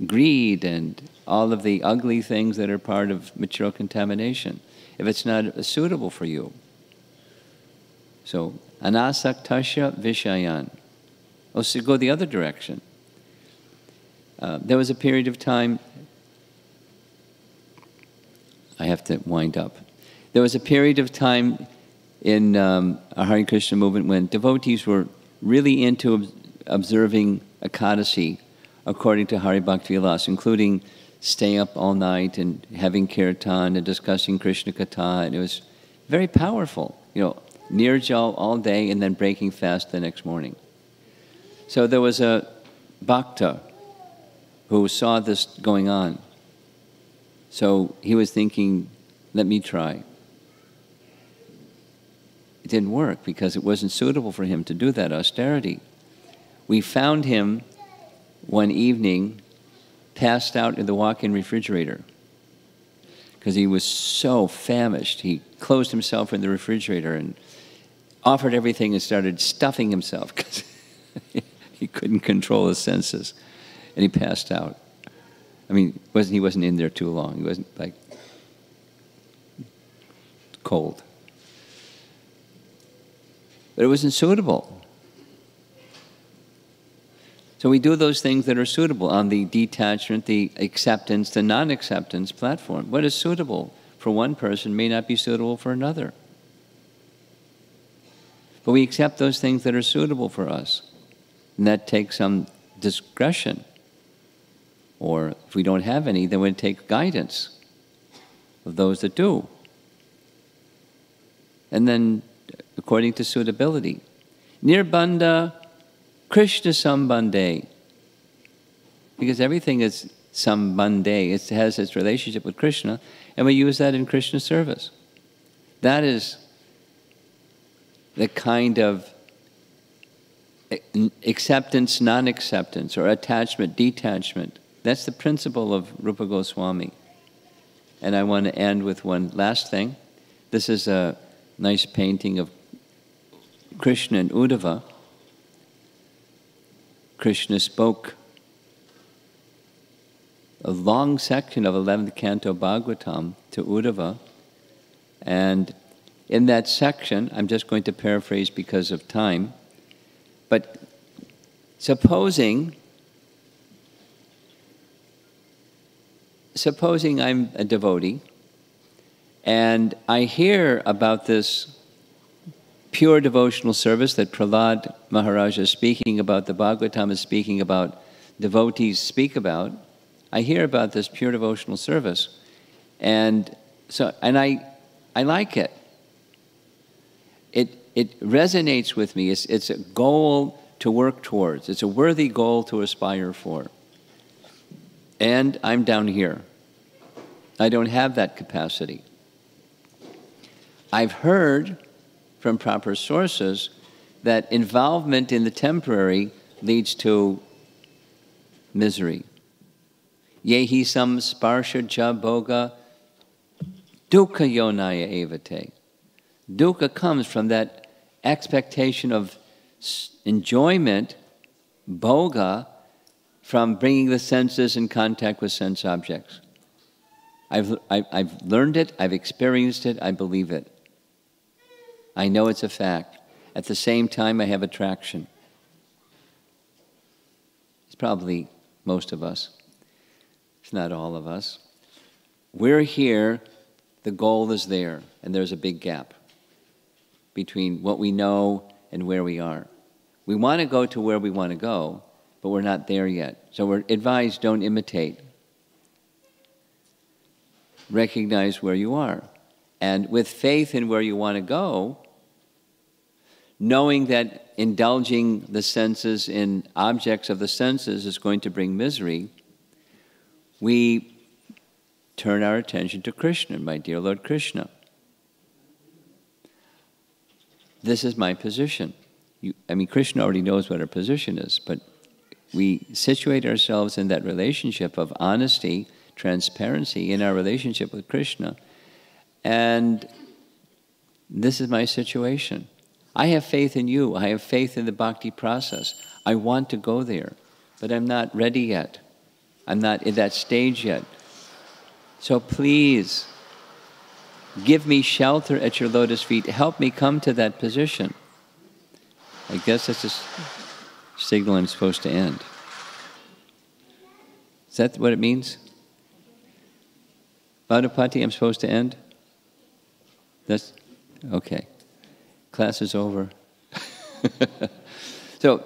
greed and all of the ugly things that are part of material contamination, if it's not suitable for you. So, anasaktasya vishayan. So go the other direction. There was a period of time, I have to wind up. There was a period of time in our Hare Krishna movement when devotees were really into observing Ekadasi according to Hari Bhakti Vilas, including staying up all night and having kirtan and discussing Krishna Katha, and it was very powerful. Nirjal all day and then breaking fast the next morning. So there was a bhakta who saw this going on. So he was thinking, let me try. It didn't work because it wasn't suitable for him to do that austerity. We found him one evening passed out in the walk-in refrigerator because he was so famished. He closed himself in the refrigerator and offered everything and started stuffing himself because he couldn't control his senses. And he passed out. I mean, he wasn't in there too long. He wasn't like cold. But it wasn't suitable. So we do those things that are suitable on the detachment, the acceptance, the non-acceptance platform. What is suitable for one person may not be suitable for another. But we accept those things that are suitable for us. And that takes some discretion. Or if we don't have any, then we take guidance of those that do. And then, according to suitability. Nirbandha Krishna Sambandhe. Because everything is Sambandhe. It has its relationship with Krishna, and we use that in Krishna service. That is the kind of acceptance, non-acceptance, or attachment, detachment. That's the principle of Rupa Goswami. And I want to end with one last thing. This is a nice painting of Krishna and Uddhava. Krishna spoke a long section of 11th Canto Bhagavatam to Uddhava. And in that section, I'm just going to paraphrase because of time, but supposing I'm a devotee, and I hear about this pure devotional service that Prahlada Maharaja is speaking about, the Bhagavatam is speaking about, devotees speak about. I hear about this pure devotional service, and I like it. It resonates with me. It's a goal to work towards. It's a worthy goal to aspire for. And I'm down here. I don't have that capacity. I've heard from proper sources that involvement in the temporary leads to misery. Yehi sam sparsha ja bhoga dukkha yonaya evate. Dukkha comes from that expectation of enjoyment, bhoga, from bringing the senses in contact with sense objects. I've learned it, I've experienced it, I believe it. I know it's a fact. At the same time, I have attraction. It's probably most of us. It's not all of us. We're here, the goal is there, and there's a big gap between what we know and where we are. We want to go to where we want to go, but we're not there yet. So we're advised, don't imitate. Recognize where you are. And with faith in where you want to go, knowing that indulging the senses in objects of the senses is going to bring misery, we turn our attention to Krishna, my dear Lord Krishna. This is my position. Krishna already knows what our position is, but we situate ourselves in that relationship of honesty, transparency in our relationship with Krishna. And this is my situation. I have faith in you. I have faith in the bhakti process. I want to go there, but I'm not ready yet. I'm not in that stage yet. So please, give me shelter at your lotus feet. Help me come to that position. I guess that's a signal I'm supposed to end. Is that what it means? Vadapati, I'm supposed to end? That's okay. Class is over. So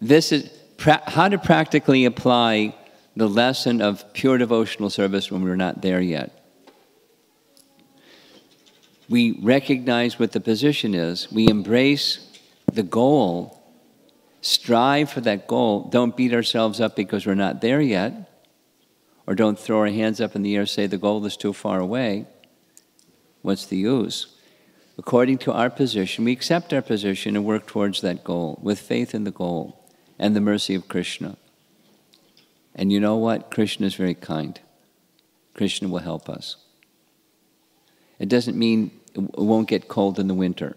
this is how to practically apply the lesson of pure devotional service when we're not there yet. We recognize what the position is. We embrace the goal. Strive for that goal. Don't beat ourselves up because we're not there yet. Or don't throw our hands up in the air and say the goal is too far away. What's the use? According to our position, we accept our position and work towards that goal with faith in the goal and the mercy of Krishna. And you know what? Krishna is very kind. Krishna will help us. It doesn't mean it won't get cold in the winter,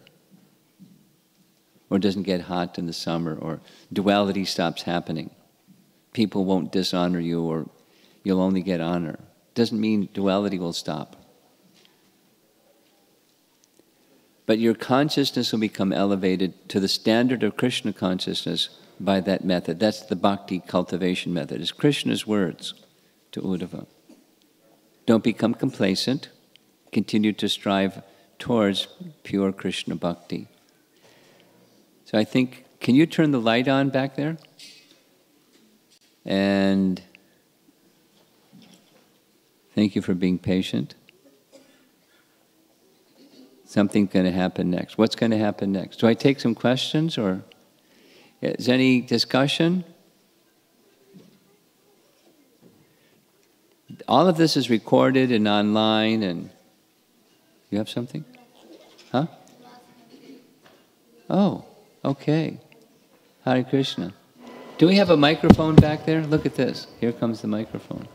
or it doesn't get hot in the summer, or duality stops happening. People won't dishonor you, or you'll only get honor. It doesn't mean duality will stop. But your consciousness will become elevated to the standard of Krishna consciousness by that method. That's the bhakti cultivation method. It's Krishna's words to Uddhava. Don't become complacent. Continue to strive towards pure Krishna bhakti. So I think, can you turn the light on back there? And thank you for being patient. Something's going to happen next. What's going to happen next? Do I take some questions, or is any discussion? All of this is recorded and online, and you have something? Huh? Oh, okay. Hare Krishna. Do we have a microphone back there? Look at this. Here comes the microphone.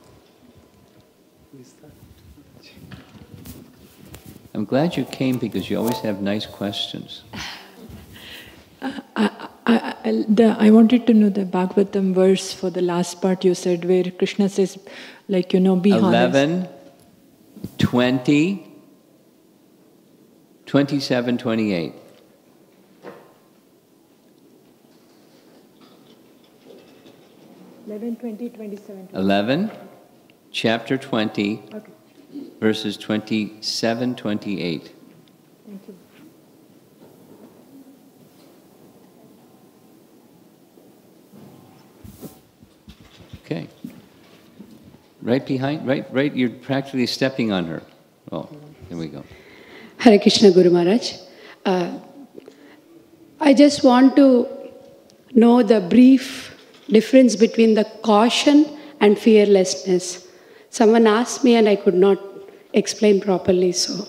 I'm glad you came because you always have nice questions. I wanted to know the Bhagavatam verse for the last part you said, where Krishna says, like, be honest. 11, 20, 27, 28. 11, 20, 27. 11, chapter 20, Okay. verses 27, 28. Thank you. Okay. Right behind, right, you're practically stepping on her. Oh, there we go. Hare Krishna Guru Maharaj. I just want to know the brief difference between the caution and fearlessness. Someone asked me and I could not explain properly, so.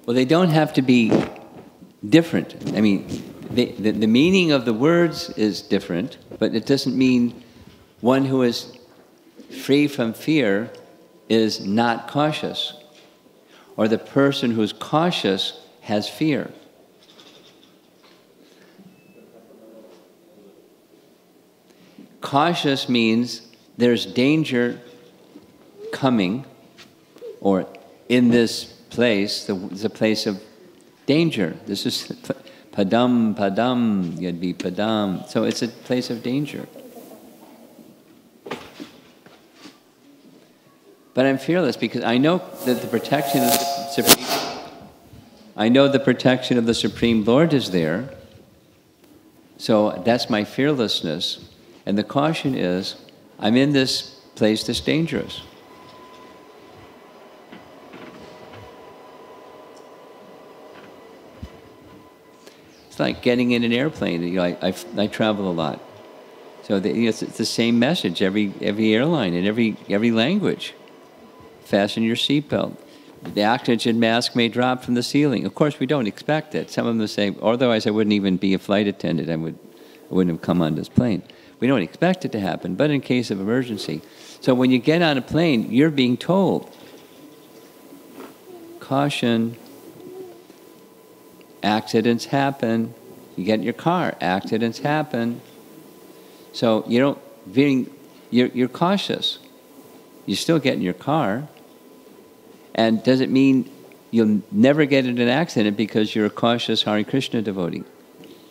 Well, they don't have to be different. I mean, the meaning of the words is different, but it doesn't mean one who is free from fear is not cautious, or the person who's cautious has fear. Cautious means there's danger coming, or in this place, it's a place of danger. This is padam, yadvi padam. So it's a place of danger. But I'm fearless because I know that the protection of the Supreme Lord is there. So that's my fearlessness. And the caution is, I'm in this place that's dangerous. It's like getting in an airplane. I travel a lot. So it's the same message every airline in every language. Fasten your seatbelt. The oxygen mask may drop from the ceiling. Of course, we don't expect it. Some of them say, otherwise I wouldn't even be a flight attendant. I wouldn't have come on this plane. We don't expect it to happen, but in case of emergency. So when you get on a plane, you're being told, caution, accidents happen. You get in your car, accidents happen. So you're cautious. You still get in your car. And does it mean you'll never get in an accident because you're a cautious Hare Krishna devotee?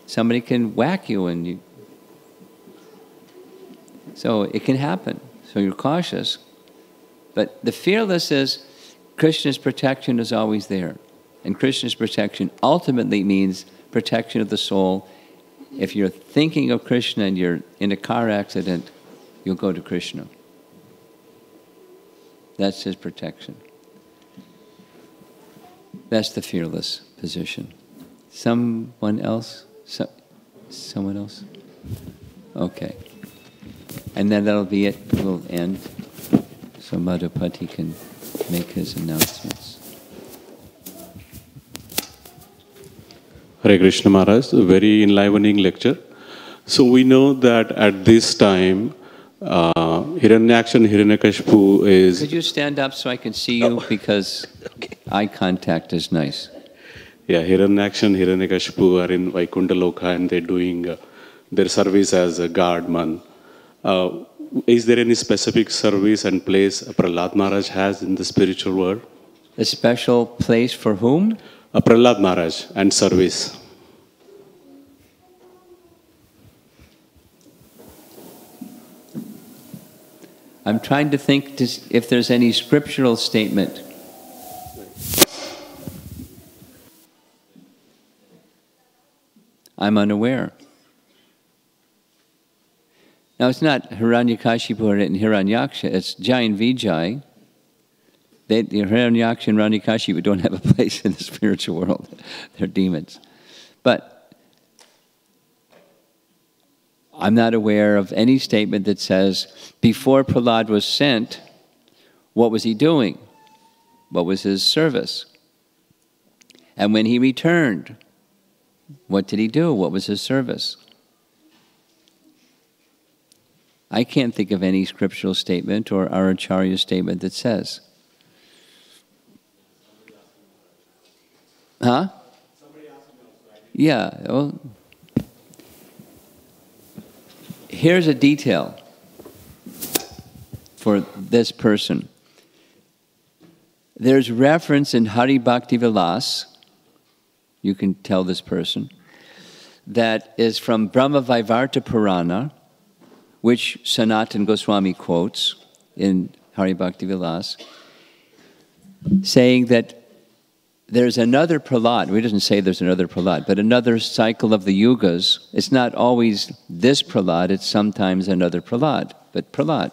Somebody can whack you and you... So it can happen. So you're cautious. But the fearless is Krishna's protection is always there. And Krishna's protection ultimately means protection of the soul. If you're thinking of Krishna and you're in a car accident, you'll go to Krishna. That's his protection. That's the fearless position. Someone else? Someone else? Okay. And then that'll be it. We'll end. So Madhupati can make his announcements. Hare Krishna Maharaj, a very enlivening lecture. So we know that at this time, Hiranyaksha and Hiranyakashipu is... Could you stand up so I can see you? Because eye contact is nice. Yeah, Hiranyaksha and Hiranyakashipu are in Vaikuntha Loka and they're doing their service as a guardman. Is there any specific service and place Prahlada Maharaj has in the spiritual world? A special place for whom? Prahlada Maharaj and service. I'm trying to think if there's any scriptural statement. I'm unaware. Now it's not Hiranyakashipu and Hiranyaksha, it's Jai and Vijay. The Hiranyaksha and Hiranyakashipu don't have a place in the spiritual world. They're demons. But I'm not aware of any statement that says, before Prahlad was sent, what was he doing? What was his service? And when he returned, what did he do? What was his service? I can't think of any scriptural statement or our Acharya statement that says. Huh? Yeah, well, here's a detail for this person. There's reference in Hari Bhakti Vilas, you can tell this person, that is from Brahma Vaivarta Purana, which Sanatana Goswami quotes in Hari Bhakti Vilas, saying that there's another Prahlad. We doesn't say there's another Prahlad, but another cycle of the yugas. It's not always this Prahlad, it's sometimes another Prahlad, but Prahlad.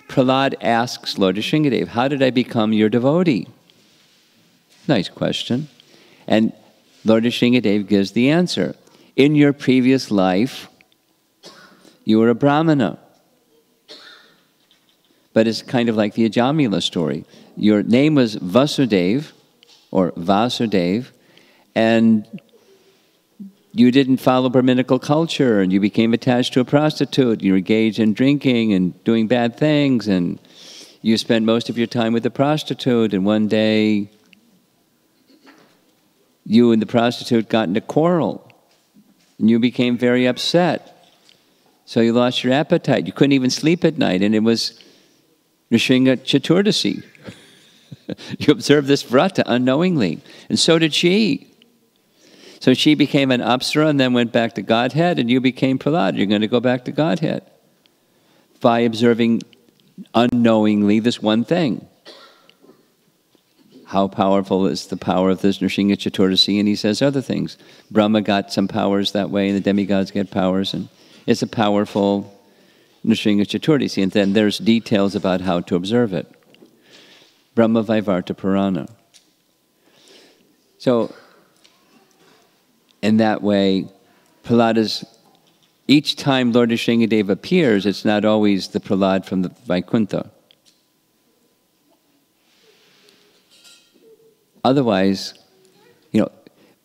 Prahlad asks Lord Sringadev, how did I become your devotee? Nice question. And Lord Sringadev gives the answer. In your previous life, you were a Brahmana. But it's kind of like the Ajamila story. Your name was Vasudev, or Vasudev, and you didn't follow Brahminical culture, and you became attached to a prostitute, you were engaged in drinking and doing bad things, and you spent most of your time with the prostitute, and one day you and the prostitute got in a quarrel, and you became very upset. So you lost your appetite. You couldn't even sleep at night, and it was Nrsimha Chaturdasi. You observed this vrata unknowingly, and so did she. So she became an apsara and then went back to Godhead, and you became Prahlad. You're going to go back to Godhead by observing unknowingly this one thing. How powerful is the power of this Nrsimha Chaturdasi? And he says other things. Brahma got some powers that way, and the demigods get powers, and it's a powerful Nrsimha Chaturdasi. And then there's details about how to observe it. Brahma Vaivarta Purana. So, in that way, Prahlada's, each time Lord Sringadev appears, it's not always the Prahlad from the Vaikuntha. Otherwise, you know,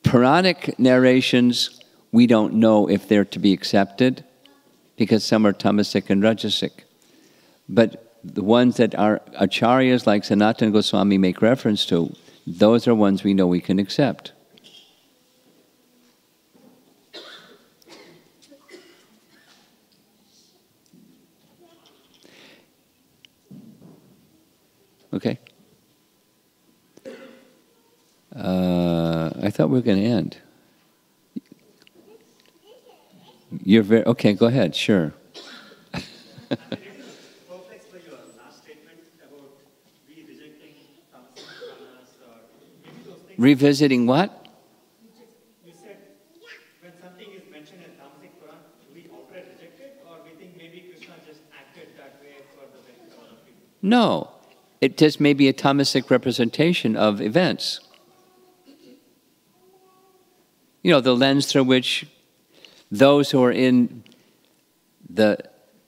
Puranic narrations, we don't know if they're to be accepted, because some are tamasic and rajasic. But the ones that our acharyas like Sanatana Goswami make reference to, those are ones we know we can accept. Okay? I thought we were going to end. You're very, okay, go ahead, sure. Revisiting what? You said when something is mentioned in Tamasic Quran, do we outright reject it, or we think maybe Krishna just acted that way for the benefit of other people? No, it just may be a tamasic representation of events. You know, the lens through which those who are in the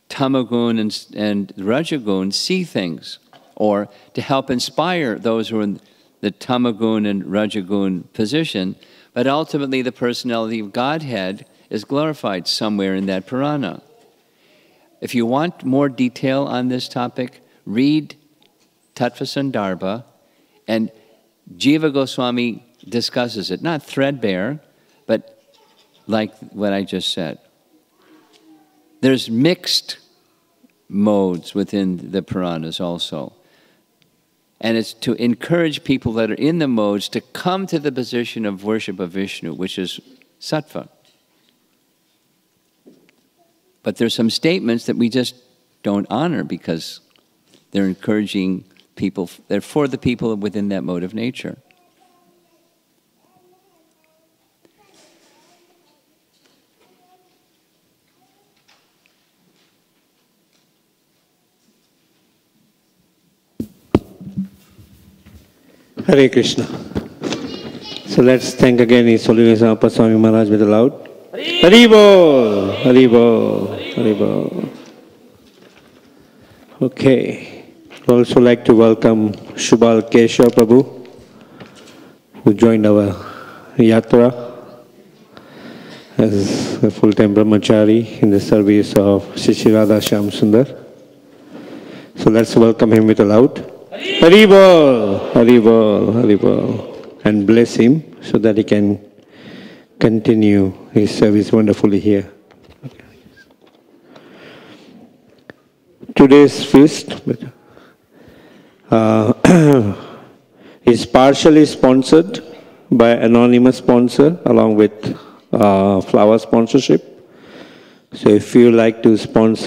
tamagun and rajagun see things, or to help inspire those who are in the tamagun and rajagun position, but ultimately the personality of Godhead is glorified somewhere in that Purana. If you want more detail on this topic, read Tattva Sandarbha, and Jiva Goswami discusses it, not threadbare, but like what I just said. There's mixed modes within the Puranas also. And it's to encourage people that are in the modes to come to the position of worship of Vishnu, which is sattva. But there's some statements that we just don't honor because they're encouraging people, they're for the people within that mode of nature. Hare Krishna. So let's thank again His Holiness Swami Maharaj with a loud Haribol, Haribol, Haribol. Okay. I'd also like to welcome Shubal Keshav Prabhu, who joined our yatra as a full-time brahmachari in the service of Shri Radha Shyam Sundar. So let's welcome him with a loud Haribol, Haribol, Haribol, and bless him so that he can continue his service wonderfully here. Today's feast is partially sponsored by anonymous sponsor along with flower sponsorship. So if you like to sponsor